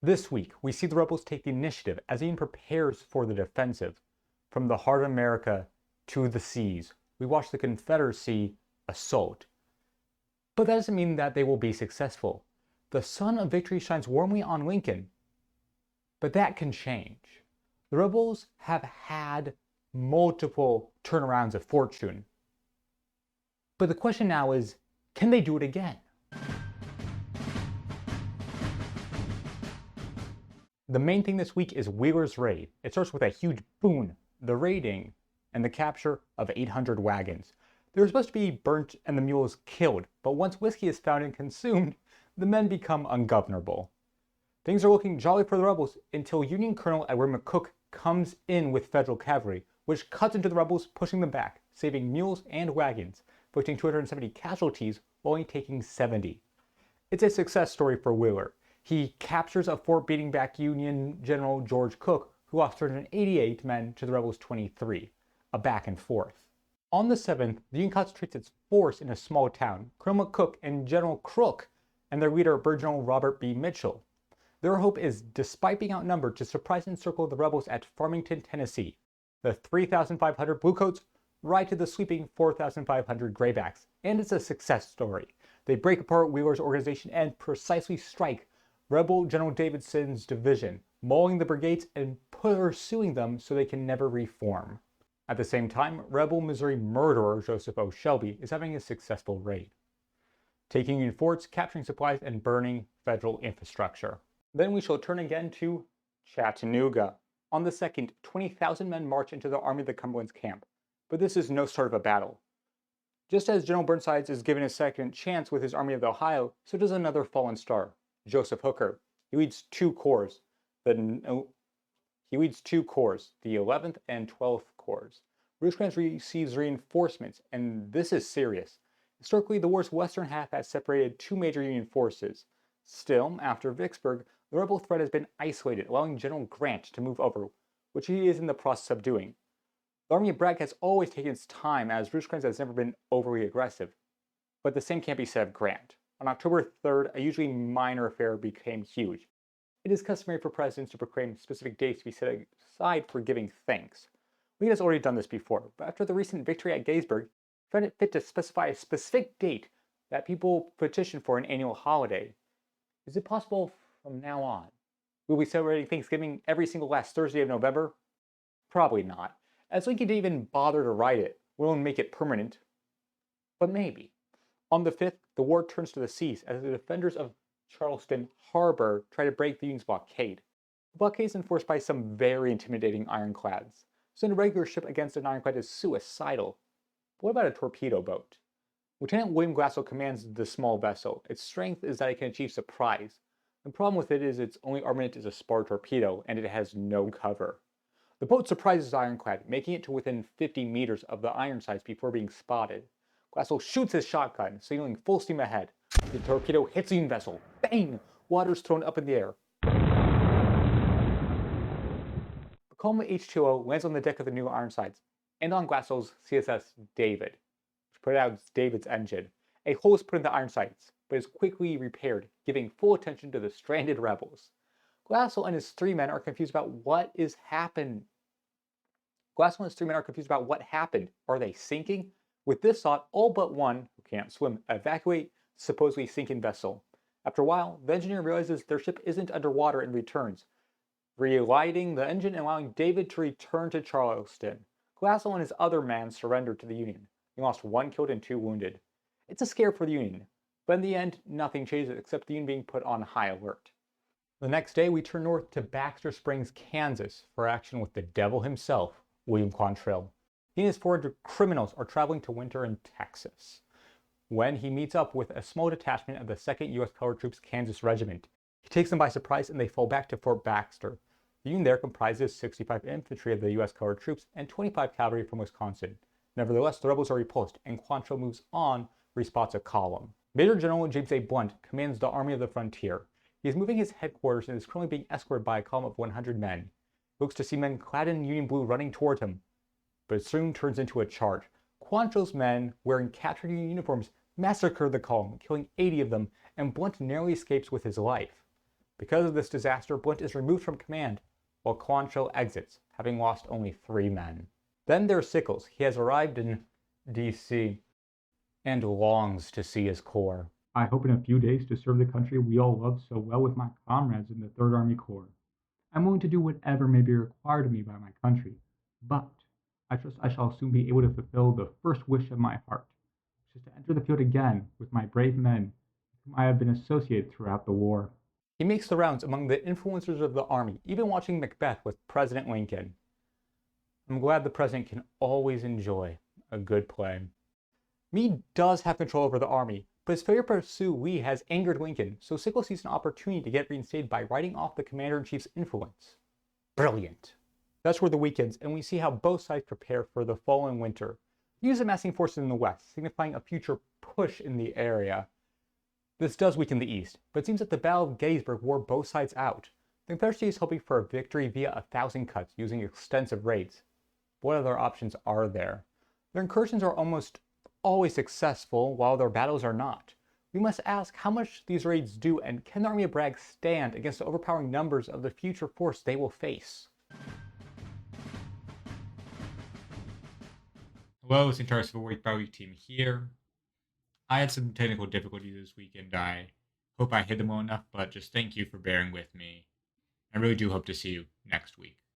This week, we see the rebels take the initiative as the Union prepares for the defensive. From the heart of America to the seas, we watch the Confederacy assault. But that doesn't mean that they will be successful. The sun of victory shines warmly on Lincoln. But that can change. The rebels have had multiple turnarounds of fortune. But the question now is, can they do it again? The main thing this week is Wheeler's raid. It starts with a huge boon, the raiding, and the capture of 800 wagons. They were supposed to be burnt and the mules killed, but once whiskey is found and consumed, the men become ungovernable. Things are looking jolly for the rebels until Union Colonel Edward McCook comes in with Federal cavalry, which cuts into the rebels, pushing them back, saving mules and wagons, inflicting 270 casualties while only taking 70. It's a success story for Wheeler. He captures a fort, beating back Union General George Cooke, who lost 388 men to the rebels' 23, a back and forth. On the 7th, the Union concentrates its force in a small town, Colonel McCook and General Crook, and their leader, Brigadier General Robert.E.Lee Mitchell. Their hope is, despite being outnumbered, to surprise and encircle the rebels at Farmington, Tennessee. The 3,500 Bluecoats ride to the sleeping 4,500 Graybacks, and it's a success story. They break apart Wheeler's organization and precisely strike Rebel General Davidson's division, mauling the brigades and pursuing them so they can never reform. At the same time, Rebel Missouri murderer Joseph O. Shelby is having a successful raid, taking Union forts, capturing supplies, and burning federal infrastructure. Then we shall turn again to Chattanooga. On the 2nd, 20,000 men march into the Army of the Cumberlands Camp, but this is no start of a battle. Just as General Burnside is given a second chance with his Army of the Ohio, so does another fallen star, Joseph Hooker. He leads two corps, the 11th and 12th Corps. Rosecrans receives reinforcements, and this is serious. Historically, the war's western half has separated two major Union forces. Still, after Vicksburg, the rebel threat has been isolated, allowing General Grant to move over, which he is in the process of doing. The Army of Bragg has always taken its time, as Rosecrans has never been overly aggressive. But the same can't be said of Grant. On October 3rd, a usually minor affair became huge. It is customary for presidents to proclaim specific dates to be set aside for giving thanks. Lee has already done this before, but after the recent victory at Gettysburg, he found it fit to specify a specific date that people petition for an annual holiday. Is it possible from now on? Will we be celebrating Thanksgiving every single last Thursday of November? Probably not, as Lincoln didn't even bother to write it, let alone make it permanent. But maybe. On the 5th, the war turns to the seas as the defenders of Charleston Harbor try to break the Union's blockade. The blockade is enforced by some very intimidating ironclads. Sending a regular ship against an ironclad is suicidal. But what about a torpedo boat? Lieutenant William Glassell commands the small vessel. Its strength is that it can achieve surprise. The problem with it is its only armament is a spar torpedo, and it has no cover. The boat surprises the ironclad, making it to within 50 meters of the Ironsides before being spotted. Glassell shoots his shotgun, signaling full steam ahead. The torpedo hits the Union vessel. Bang! Water is thrown up in the air. The column of H2O lands on the deck of the new Ironsides, and on Glassell's CSS David, which put out David's engine. A hole is put in the Ironsides, but is quickly repaired, giving full attention to the stranded rebels. Glassell and his three men are confused about what happened. Are they sinking? With this thought, all but one, who can't swim, evacuate the supposedly sinking vessel. After a while, the engineer realizes their ship isn't underwater and returns, relighting the engine and allowing David to return to Charleston. Glassell and his other men surrendered to the Union. He lost 1 killed and 2 wounded. It's a scare for the Union, but in the end, nothing changes except the Union being put on high alert. The next day, we turn north to Baxter Springs, Kansas, for action with the devil himself, William Quantrill. He and his 400 criminals are traveling to winter in Texas, when he meets up with a small detachment of the 2nd U.S. Colored Troops Kansas Regiment. He takes them by surprise and they fall back to Fort Baxter. The Union there comprises 65 infantry of the U.S. Colored Troops and 25 cavalry from Wisconsin. Nevertheless, the rebels are repulsed and Quantrill moves on, respots a column. Major General James A. Blunt commands the Army of the Frontier. He is moving his headquarters and is currently being escorted by a column of 100 men. He looks to see men clad in Union blue running toward him, but it soon turns into a charge. Quantrill's men, wearing captured Union uniforms, massacre the column, killing 80 of them, and Blunt narrowly escapes with his life. Because of this disaster, Blunt is removed from command, while Quantrill exits, having lost only 3 men. Then there's Sickles. He has arrived in D.C. and longs to see his corps. I hope in a few days to serve the country we all love so well with my comrades in the 3rd Army Corps. I'm willing to do whatever may be required of me by my country, but I trust I shall soon be able to fulfill the first wish of my heart, which is to enter the field again with my brave men with whom I have been associated throughout the war. He makes the rounds among the influencers of the army, even watching Macbeth with President Lincoln. I'm glad the president can always enjoy a good play. Meade does have control over the army, but his failure to pursue Lee has angered Lincoln, so Sickles sees an opportunity to get reinstated by writing off the commander-in-chief's influence. Brilliant. That's where the week ends, and we see how both sides prepare for the following winter. Use amassing forces in the west, signifying a future push in the area. This does weaken the east, but it seems that the Battle of Gettysburg wore both sides out. The Confederacy is hoping for a victory via 1,000 cuts using extensive raids. What other options are there? Their incursions are almost always successful, while their battles are not. We must ask how much these raids do, and can the Army of Bragg stand against the overpowering numbers of the future force they will face? Hello, it's the entire Civil War by Week team here. I had some technical difficulties this week, and I hope I hid them well enough, but just thank you for bearing with me. I really do hope to see you next week.